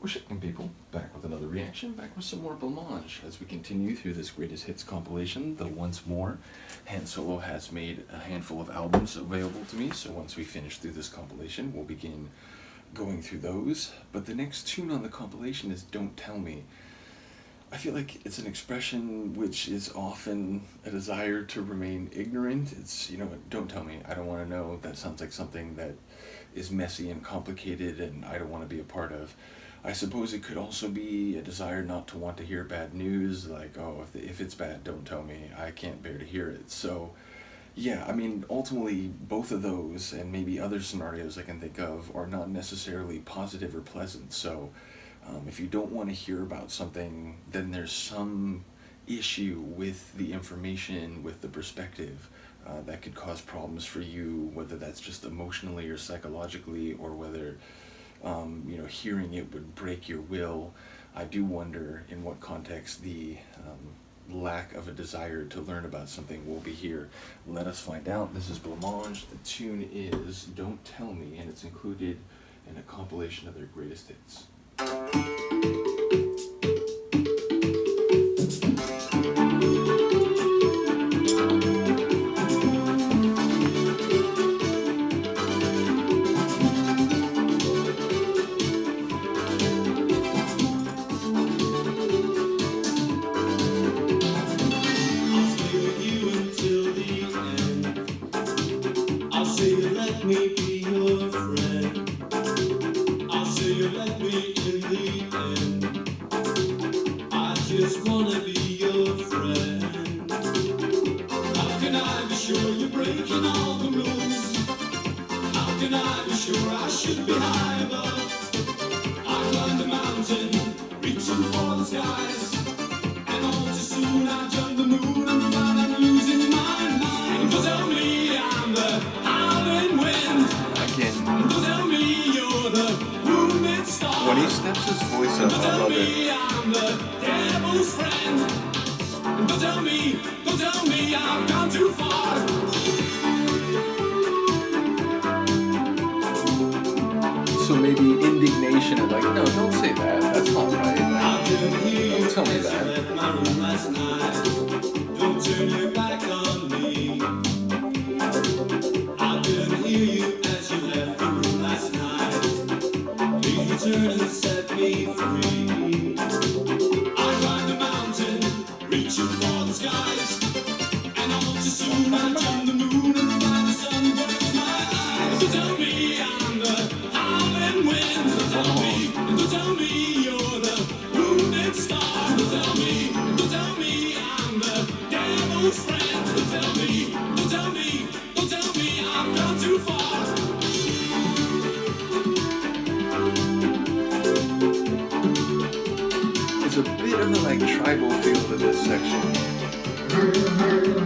What's shaking, people? Back with another reaction, back with some more Blancmange as we continue through this greatest hits compilation, the Once More. Han Solo has made a handful of albums available to me, so once we finish through this compilation, we'll begin going through those. But the next tune on the compilation is Don't Tell Me. I feel like it's an expression which is often a desire to remain ignorant. It's, don't tell me, I don't want to know. That sounds like something that is messy and complicated and I don't want to be a part of. I suppose it could also be a desire not to want to hear bad news, like, oh, if it's bad, don't tell me, I can't bear to hear it. So, yeah, I mean, ultimately, both of those, and maybe other scenarios I can think of, are not necessarily positive or pleasant. So, if you don't want to hear about something, then there's some issue with the information, with the perspective, that could cause problems for you, whether that's just emotionally or psychologically, or whether hearing it would break your will. I do wonder in what context the lack of a desire to learn about something will be here. Let us find out. This is Blancmange. The tune is Don't Tell Me, and it's included in a compilation of their greatest hits. Let me be your friend. I'll say you let me in the end. I just wanna be your friend. How can I be sure you're breaking all the rules? How can I be sure I should be high above? I climbed the mountain, reaching for the skies, and all too soon I jumped the moon and found I'm losing my mind. Don't tell me I'm the howling wind. Don't tell me you're the wounded star. When he steps his voice up, I love it. I'm the devil's friend. Don't tell me I've gone too far. So maybe indignation and like, no, don't say that. That's not right. Don't tell me that. Left my room last night. Don't turn your back on me. I didn't hear you as you left the room last night. Please return and set me free. I climbed the mountain, reaching for the skies, and all too soon I jumped the moon and found the sun burns my eyes. Don't tell me I'm the howling wind. Don't tell me you're the wounded star. Don't tell me I'm the devil's friend. Don't tell me I've gone too far. There's a bit of a like tribal feel to this section.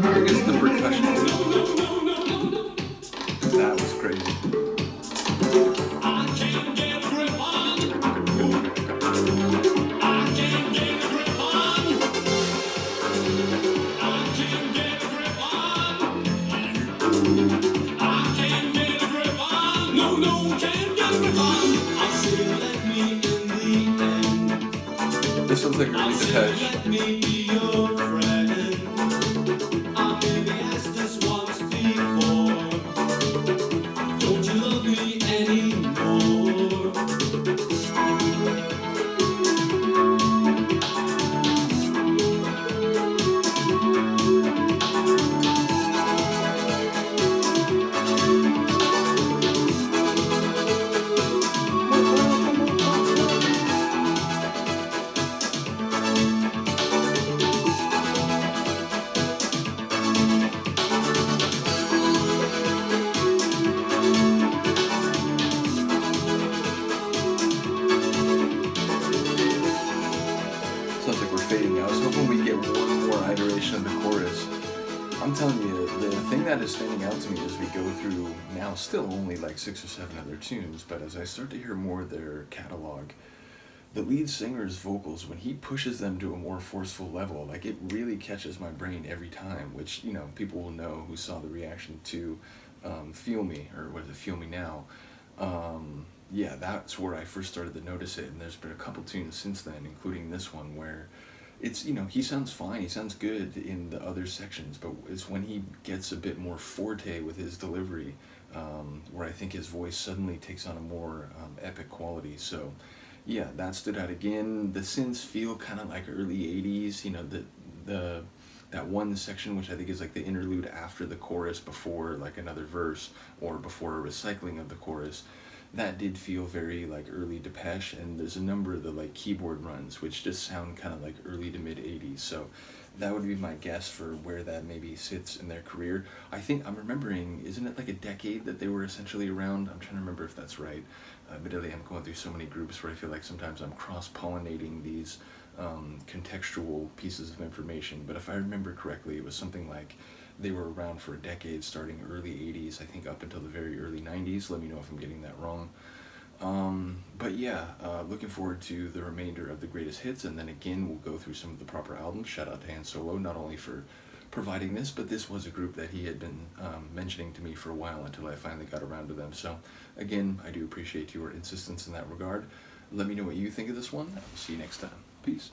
I guess the percussion. That was crazy. I can't get a grip on. I can't get a grip on. I can't get a grip on. I can't get a grip on. No, can't get a grip on. I'll say you let me in the end. This sounds like a really Depeche. Let me be your friend. I maybe asked this once before. Don't you love me anymore? Sounds like we're fading out. I was hoping we get one more iteration of the chorus. I'm telling you, the thing that is standing out to me as we go through now, still only like 6 or 7 other tunes, but as I start to hear more of their catalog, the lead singer's vocals, when he pushes them to a more forceful level, like it really catches my brain every time, which, people will know who saw the reaction to Feel Me, or what is it, Feel Me Now. yeah, that's where I first started to notice it, and there's been a couple tunes since then, including this one, where it's, he sounds fine, he sounds good in the other sections, but it's when he gets a bit more forte with his delivery, where I think his voice suddenly takes on a more epic quality. So yeah, that stood out again. The synths feel kind of like early 80s, the that one section which I think is like the interlude after the chorus, before like another verse or before a recycling of the chorus, that did feel very like early Depeche. And there's a number of the like keyboard runs which just sound kind of like early to mid 80s. So that would be my guess for where that maybe sits in their career. I think I'm remembering, isn't it like a decade that they were essentially around? I'm trying to remember if that's right. Admittedly, I'm going through so many groups where I feel like sometimes I'm cross-pollinating these contextual pieces of information. But if I remember correctly, it was something like they were around for a decade, starting early 80s, I think up until the very early 90s. Let me know if I'm getting that wrong. But yeah, looking forward to the remainder of the greatest hits, and then again we'll go through some of the proper albums. Shout out to Han Solo, not only for providing this, but this was a group that he had been mentioning to me for a while until I finally got around to them. So again, I do appreciate your insistence in that regard. Let me know what you think of this one. I will see you next time. Peace.